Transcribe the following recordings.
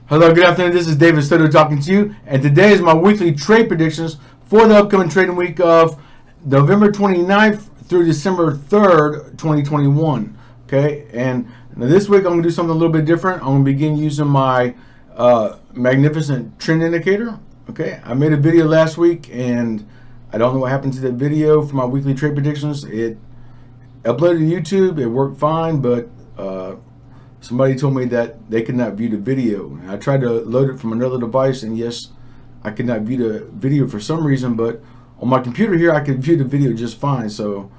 Hello, good afternoon. This is David Soto talking to you, and today is my weekly trade predictions for the upcoming trading week of November 29th through December 3rd, 2021. Okay, and this week I'm going to do something a little bit different. I'm going to begin using my magnificent trend indicator. Okay, I made a video last week, and I don't know what happened to that video for my weekly trade predictions. It uploaded to YouTube. It worked fine, but somebody told me that they could not view the video. And I tried to load it from another device, and yes, I could not view the video for some reason, but on my computer here I could view the video just fine. So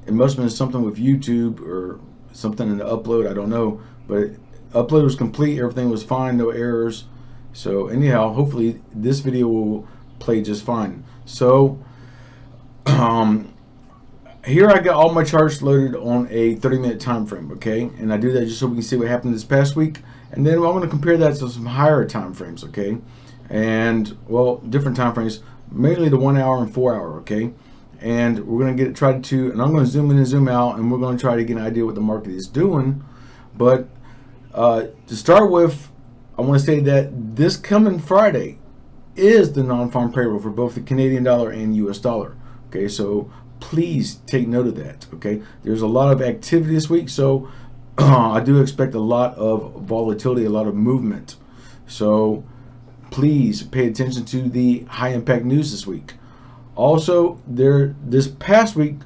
it must have been something with YouTube or something in the upload, I don't know, but upload was complete, everything was fine, no errors. So anyhow, hopefully this video will play just fine. So here I got all my charts loaded on a 30-minute time frame, okay? And I do that just so we can see what happened this past week. And then I'm going to compare that to some higher time frames, okay? And, well, different time frames, mainly the 1 hour and 4 hour, okay? And we're going to try to, and I'm going to zoom in and zoom out, and we're going to try to get an idea what the market is doing. But to start with, I want to say that this coming Friday is the non-farm payroll for both the Canadian dollar and US dollar, okay? So please take note of that, okay? There's a lot of activity this week, so I do expect a lot of volatility, a lot of movement. So please pay attention to the high impact news this week. Also, this past week,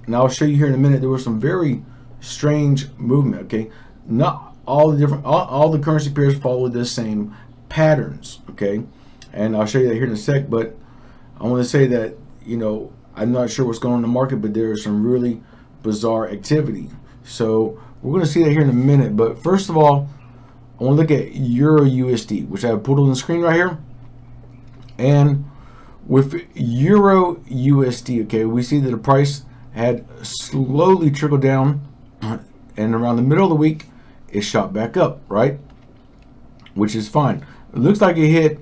and I'll show you here in a minute, there was some very strange movement, okay? Not all the different, all the currency pairs follow the same patterns, okay? And I'll show you that here in a sec, but I want to say that, you know, I'm not sure what's going on in the market, but there is some really bizarre activity. So we're going to see that here in a minute. But first of all, I want to look at EURUSD, which I have put on the screen right here. And with EURUSD, okay, we see that the price had slowly trickled down, and around the middle of the week, it shot back up, right? Which is fine. It looks like it hit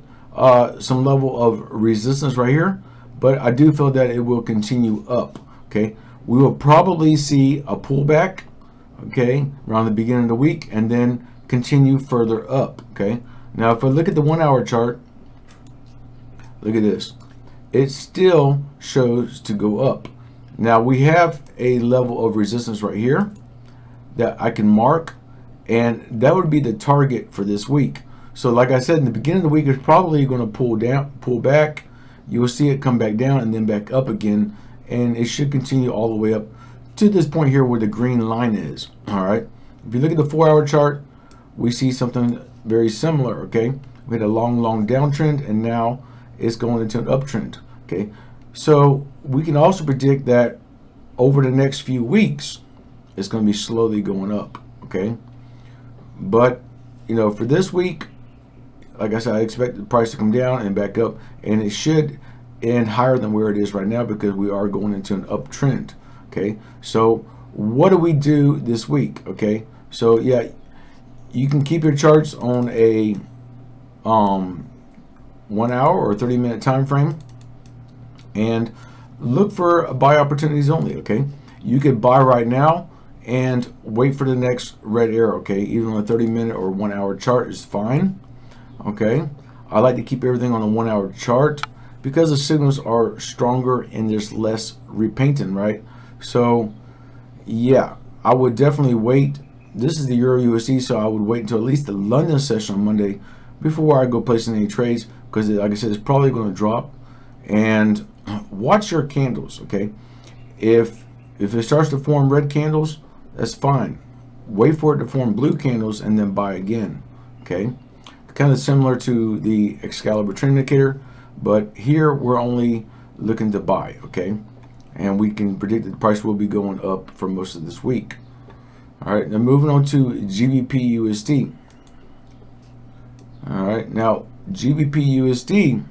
some level of resistance right here, but I do feel that it will continue up, okay? We will probably see a pullback, okay, around the beginning of the week, and then continue further up, okay? Now, if I look at the 1 hour chart, look at this. It still shows to go up. Now, we have a level of resistance right here that I can mark, and that would be the target for this week. So like I said, in the beginning of the week, it's probably going to pull back. You will see it come back down and then back up again, and it should continue all the way up to this point here where the green line is. All right, if you look at the 4 hour chart, we see something very similar, okay? We had a long downtrend, and now it's going into an uptrend, okay? So we can also predict that over the next few weeks, it's going to be slowly going up, okay? But, you know, for this week, like I said, I expect the price to come down and back up, and it should end higher than where it is right now because we are going into an uptrend, okay? So what do we do this week, okay? So yeah, you can keep your charts on a 1 hour or 30-minute time frame and look for buy opportunities only, okay? You could buy right now and wait for the next red arrow, okay? Even on a 30-minute or 1 hour chart is fine. Okay, I like to keep everything on a 1 hour chart because the signals are stronger and there's less repainting, right? So yeah, I would definitely wait. This is the EURUSD, so I would wait until at least the London session on Monday before I go placing any trades, because like I said, it's probably going to drop. And watch your candles, okay? If it starts to form red candles, that's fine. Wait for it to form blue candles and then buy again, okay? Kind of similar to the Excalibur trend indicator, but here we're only looking to buy, okay? And we can predict that the price will be going up for most of this week. All right, now moving on to GBP USD. All right, now GBP USD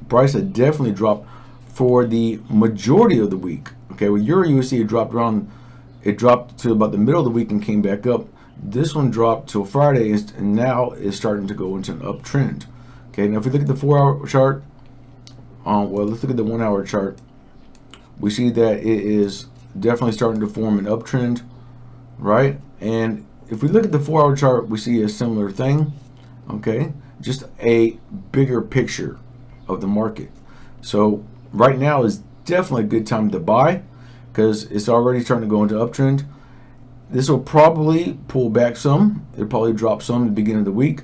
price had definitely dropped for the majority of the week. Okay, with EURUSD it dropped to about the middle of the week and came back up. This one dropped till Friday, and now is starting to go into an uptrend. Okay, now if we look at the 4 hour chart, well, let's look at the 1 hour chart. We see that it is definitely starting to form an uptrend, right? And if we look at the 4 hour chart, we see a similar thing. Okay, just a bigger picture of the market. So right now is definitely a good time to buy because it's already starting to go into uptrend. This will probably pull back some. It'll probably drop some at the beginning of the week,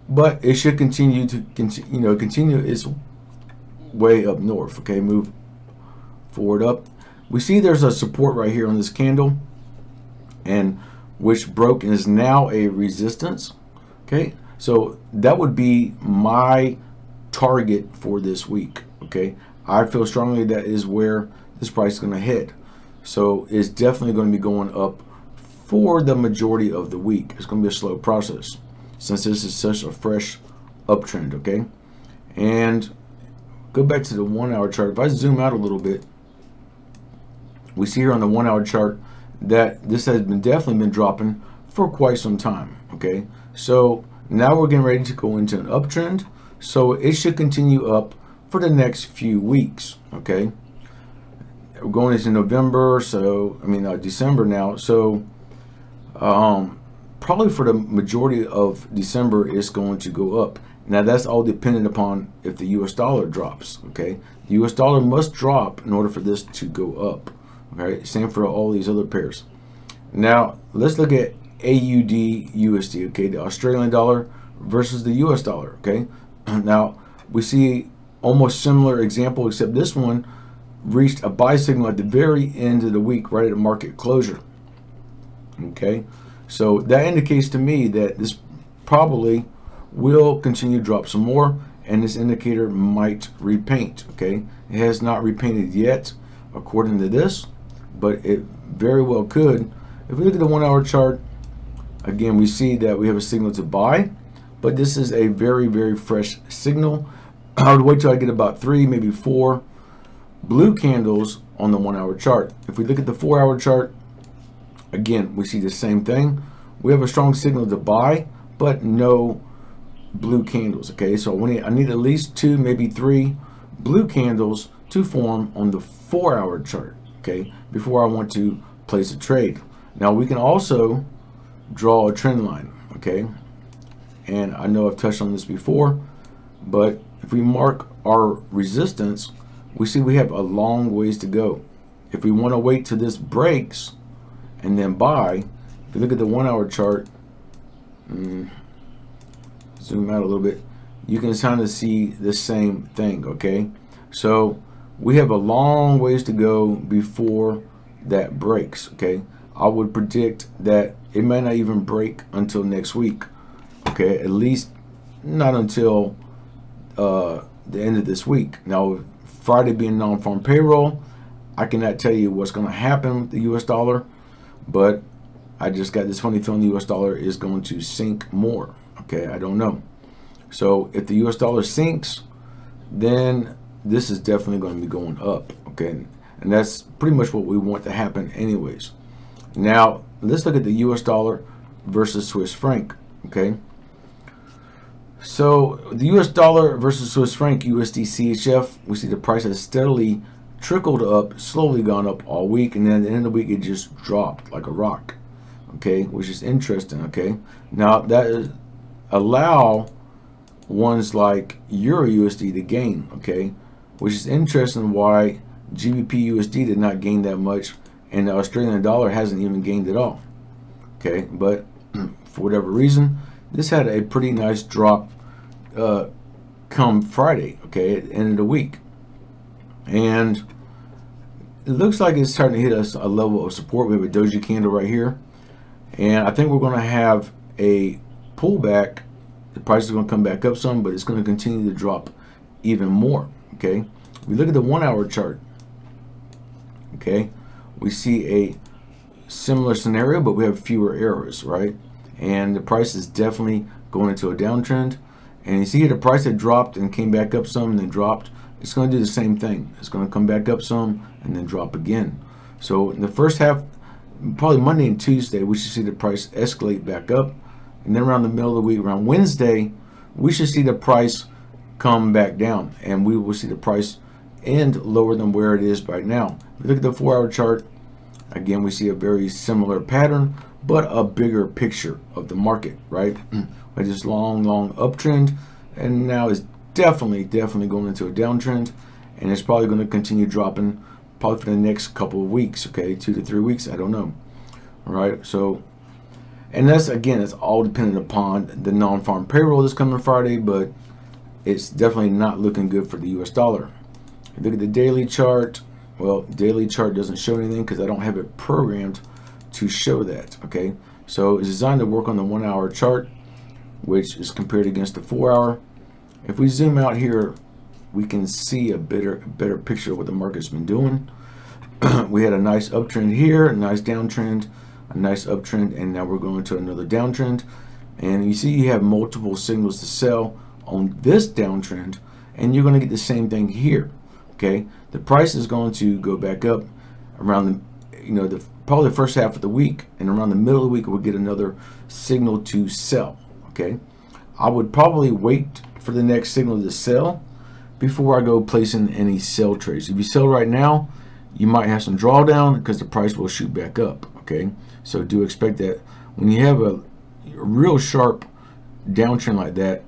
but it should continue to continue its way up north. Okay, move forward up. We see there's a support right here on this candle, and which broke and is now a resistance. Okay, so that would be my target for this week. Okay, I feel strongly that is where this price is going to head. So it's definitely going to be going up for the majority of the week. It's going to be a slow process since this is such a fresh uptrend. Okay, and go back to the 1 hour chart. If I zoom out a little bit, we see here on the 1 hour chart that this has definitely been dropping for quite some time. Okay, so now we're getting ready to go into an uptrend, so it should continue up for the next few weeks. Okay, we're going into November, so December now, so probably for the majority of December it's going to go up. Now that's all dependent upon if the US dollar drops. Okay, the US dollar must drop in order for this to go up. Okay, same for all these other pairs. Now let's look at AUDUSD. Okay, the Australian dollar versus the US dollar. Okay, now we see almost similar example, except this one reached a buy signal at the very end of the week, right at the market closure. Okay, so that indicates to me that this probably will continue to drop some more, and this indicator might repaint. Okay, it has not repainted yet according to this, but it very well could. If we look at the 1 hour chart, again we see that we have a signal to buy, but this is a very, very fresh signal. I would wait till I get about 3, maybe 4 blue candles on the 1 hour chart. If we look at the 4 hour chart, again we see the same thing. We have a strong signal to buy, but no blue candles. Okay, so I need at least 2, maybe 3 blue candles to form on the 4 hour chart. Okay, before I want to place a trade. Now we can also draw a trend line. Okay, and I know I've touched on this before, but if we mark our resistance, we see we have a long ways to go. If we want to wait till this breaks and then buy, if you look at the 1 hour chart, zoom out a little bit, you can kind of see the same thing. Okay, so we have a long ways to go before that breaks. Okay, I would predict that it may not even break until next week. Okay, at least not until the end of this week. Now Friday being non-farm payroll, I cannot tell you what's going to happen with the US dollar, but I just got this funny feeling the US dollar is going to sink more. Okay, I don't know. So if the US dollar sinks, then this is definitely going to be going up. Okay, and that's pretty much what we want to happen anyways. Now let's look at the US dollar versus Swiss franc. Okay, so the US dollar versus Swiss franc USDCHF, we see the price has steadily trickled up, slowly gone up all week, and then at the end of the week it just dropped like a rock. Okay, which is interesting. Okay, now that is allow ones like EURUSD to gain. Okay, which is interesting why GBP Usd did not gain that much, and the Australian dollar hasn't even gained at all. Okay, but for whatever reason, this had a pretty nice drop come Friday. Okay, at the end of the week, and it looks like it's starting to hit us a level of support. We have a doji candle right here, and I think we're going to have a pullback. The price is going to come back up some, but it's going to continue to drop even more. Okay, we look at the 1 hour chart. Okay, we see a similar scenario, but we have fewer errors, right? And the price is definitely going into a downtrend. And you see here the price had dropped and came back up some and then dropped. It's going to do the same thing. It's going to come back up some and then drop again. So in the first half, probably Monday and Tuesday, we should see the price escalate back up. And then around the middle of the week, around Wednesday, we should see the price come back down, and we will see the price end lower than where it is right now. If we look at the 4 hour chart, again we see a very similar pattern, but a bigger picture of the market, right? by this long uptrend, and now it's definitely going into a downtrend, and it's probably going to continue dropping probably for the next couple of weeks, okay, 2 to 3 weeks, I don't know. All right, so, and that's, again, it's all dependent upon the non-farm payroll this coming Friday, but it's definitely not looking good for the US dollar. Look at the daily chart. Well, daily chart doesn't show anything because I don't have it programmed to show that, okay? So it's designed to work on the 1 hour chart, which is compared against the 4 hour. If we zoom out here, we can see a better picture of what the market's been doing. We had a nice uptrend here, a nice downtrend, a nice uptrend, and now we're going to another downtrend. And you see you have multiple signals to sell on this downtrend, and you're going to get the same thing here, okay? The price is going to go back up around the, probably the first half of the week, and around the middle of the week we'll get another signal to sell, okay? I would probably wait for the next signal to sell before I go placing any sell trades. If you sell right now, you might have some drawdown because the price will shoot back up, okay? So do expect that when you have a real sharp downtrend like that,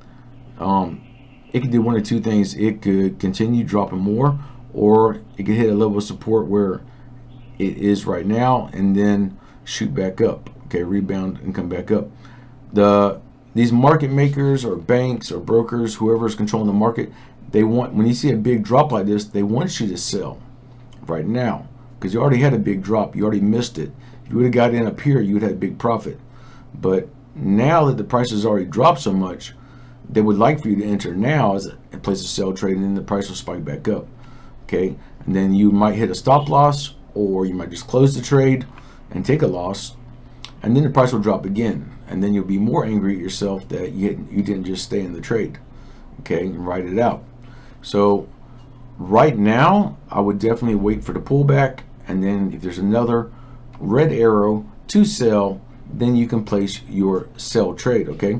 it could do one of two things. It could continue dropping more, or it could hit a level of support where it is right now and then shoot back up, okay, rebound and come back up. These market makers or banks or brokers, whoever is controlling the market, they want, when you see a big drop like this, they want you to sell right now because you already had a big drop. You already missed it. If you would have got in up here, you would have had a big profit. But now that the price has already dropped so much, they would like for you to enter now as a place to sell trade, and then the price will spike back up, okay? And then you might hit a stop loss, or you might just close the trade and take a loss, and then the price will drop again, and then you'll be more angry at yourself that you didn't just stay in the trade, okay, and ride it out. So right now, I would definitely wait for the pullback, and then if there's another red arrow to sell, then you can place your sell trade, okay?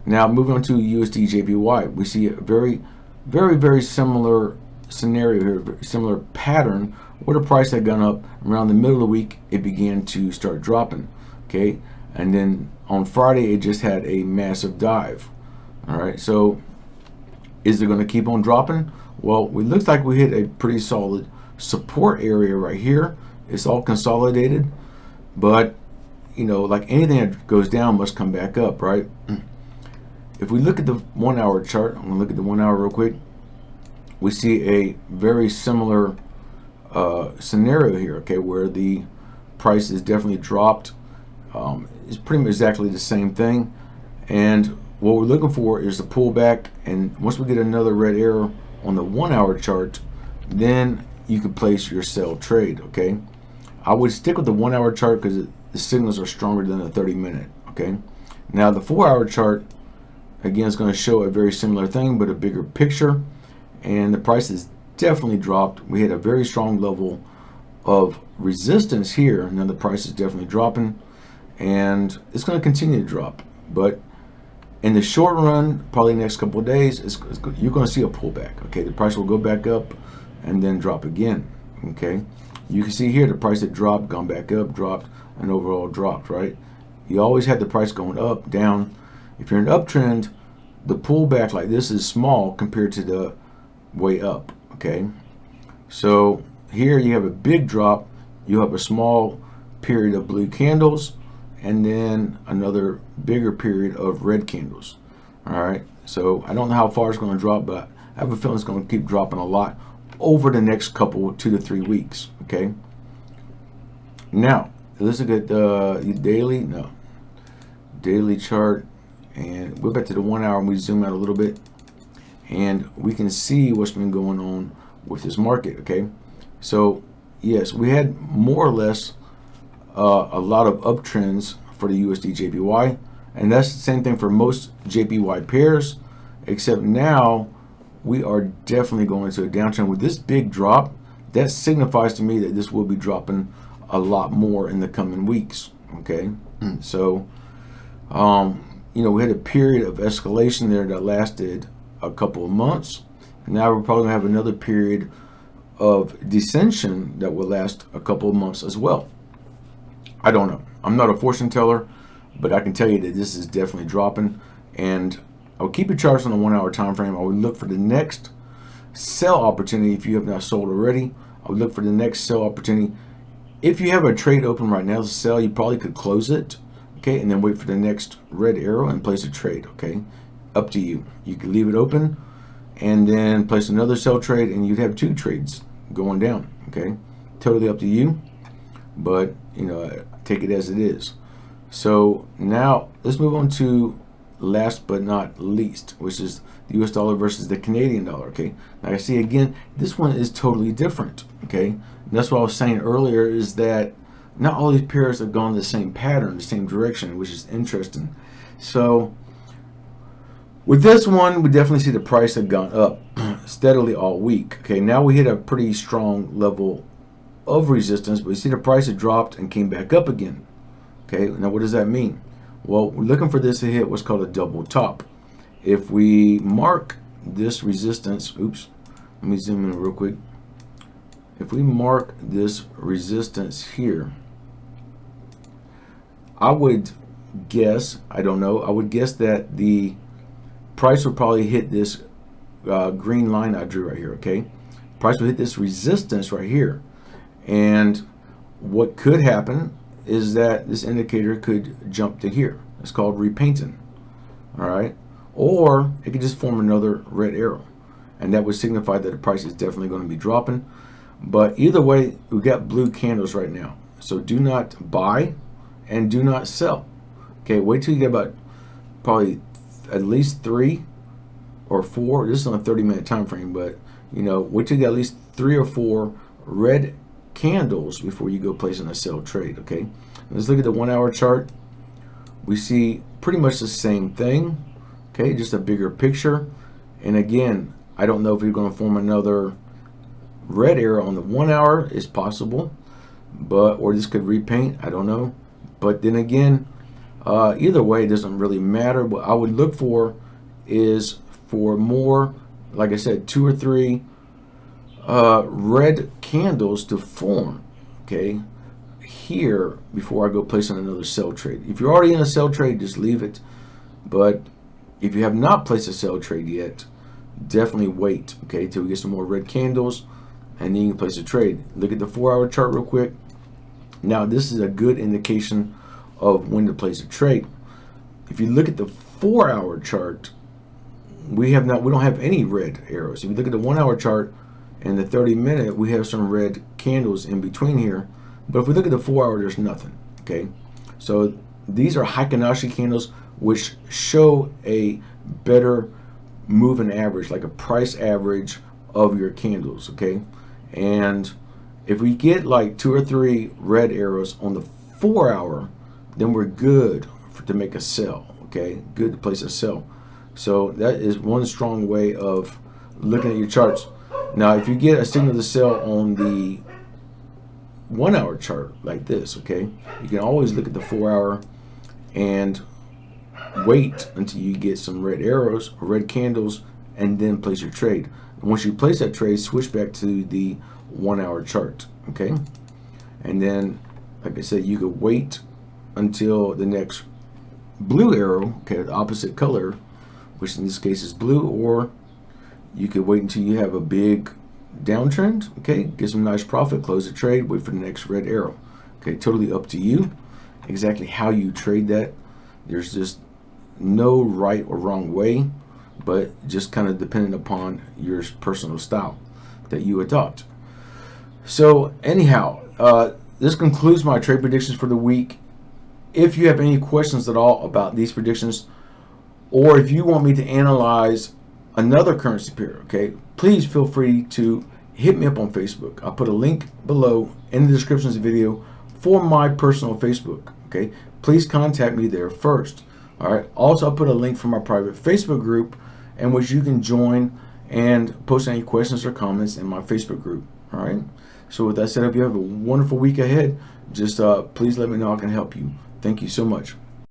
Now moving on to USDJPY, we see a very similar scenario here, very similar pattern where the price had gone up around the middle of the week. It began to start dropping, okay, and then on Friday it just had a massive dive. All right, so is it going to keep on dropping? Well, it looks like we hit a pretty solid support area right here. It's all consolidated, but you know, like anything that goes down must come back up, right? If we look at the 1 hour chart, I'm going to look at the 1 hour real quick. We see a very similar scenario here, okay, where the price is definitely dropped. It's pretty much exactly the same thing. And what we're looking for is the pullback. And once we get another red arrow on the 1 hour chart, then you can place your sell trade, okay? I would stick with the 1 hour chart because the signals are stronger than the 30-minute, okay? Now the 4 hour chart, again, is going to show a very similar thing, but a bigger picture. And the price has definitely dropped. We had a very strong level of resistance here, and now the price is definitely dropping, and it's going to continue to drop. But in the short run, probably the next couple of days, you're going to see a pullback. Okay, the price will go back up and then drop again. Okay, you can see here the price had dropped, gone back up, dropped, and overall dropped. Right? You always have the price going up, down. If you're in an uptrend, the pullback like this is small compared to the way up, okay? So here you have a big drop, you have a small period of blue candles, and then another bigger period of red candles, all right? So I don't know how far it's going to drop, but I have a feeling it's going to keep dropping a lot over the next couple, 2 to 3 weeks, okay? Now, let's look at the daily chart. And we're back to the 1 hour, and we zoom out a little bit, and we can see what's been going on with this market, okay? So yes, we had more or less a lot of uptrends for the USDJPY, and that's the same thing for most JPY pairs, except now we are definitely going into a downtrend. With this big drop, that signifies to me that this will be dropping a lot more in the coming weeks, okay? So you know, we had a period of escalation there that lasted a couple of months. Now we're probably going to have another period of descension that will last a couple of months as well. I don't know. I'm not a fortune teller, but I can tell you that this is definitely dropping. And I would keep your charts on the 1 hour time frame. I would look for the next sell opportunity. If you have not sold already, I would look for the next sell opportunity. If you have a trade open right now to sell, you probably could close it, okay, and then wait for the next red arrow and place a trade, okay? Up to you. You can leave it open and then place another sell trade, and you'd have 2 trades going down, okay? Totally up to you, but you know, take it as it is. So now let's move on to last but not least, which is the US dollar versus the Canadian dollar, okay? Now I see again, this one is totally different, okay? And that's what I was saying earlier, is that not all these pairs have gone the same pattern, the same direction, which is interesting. So with this one, we definitely see the price have gone up steadily all week. Okay, now we hit a pretty strong level of resistance, but we see the price had dropped and came back up again. Okay, now what does that mean? Well, we're looking for this to hit what's called a double top. If we mark this resistance, oops, let me zoom in real quick. If we mark this resistance here, I would guess, I don't know, I would guess that the price will probably hit this green line I drew right here, okay? Price will hit this resistance right here. And what could happen is that this indicator could jump to here. It's called repainting, all right? Or it could just form another red arrow. And that would signify that the price is definitely going to be dropping. But either way, we've got blue candles right now. So do not buy and do not sell. Okay, wait till you get about probably at least 3 or 4. This is on a 30-minute time frame, but you know, wait till you get at least 3 or 4 red candles before you go placing a sell trade. Okay, let's look at the 1 hour chart. We see pretty much the same thing. Okay, just a bigger picture. And again, I don't know if you're going to form another red arrow on the 1 hour. It's possible, but or this could repaint, I don't know. But then again, either way, it doesn't really matter. What I would look for is for more, like I said, 2 or 3 red candles to form, okay, here before I go place on another sell trade. If you're already in a sell trade, just leave it. But if you have not placed a sell trade yet, definitely wait, okay, till we get some more red candles, and then you can place a trade. Look at the 4 hour chart real quick. Now this is a good indication of when to place a trade. If you look at the 4 hour chart, we don't have any red arrows. If you look at the 1 hour chart and the 30-minute, we have some red candles in between here. But if we look at the 4 hour, there's nothing. Okay, so these are Heikin-Ashi candles, which show a better moving average, like a price average of your candles. Okay, and if we get like 2 or 3 red arrows on the 4 hour, then we're good to make a sell. Okay, good to place a sell. So that is one strong way of looking at your charts. Now, if you get a signal to sell on the 1 hour chart like this, okay, you can always look at the 4 hour and wait until you get some red arrows or red candles and then place your trade. And once you place that trade, switch back to the 1 hour chart, okay? And then, like I said, you could wait until the next blue arrow, okay, the opposite color, which in this case is blue, or you could wait until you have a big downtrend, okay, get some nice profit, close the trade, wait for the next red arrow. Okay, totally up to you exactly how you trade that. There's just no right or wrong way, but just kind of dependent upon your personal style that you adopt. So anyhow, this concludes my trade predictions for the week. If you have any questions at all about these predictions, or if you want me to analyze another currency pair, okay, please feel free to hit me up on Facebook. I'll put a link below in the description of the video for my personal Facebook, okay? Please contact me there first, all right? Also, I'll put a link for my private Facebook group in which you can join and post any questions or comments in my Facebook group, all right? So with that said, I hope you have a wonderful week ahead. Just please let me know how I can help you. Thank you so much.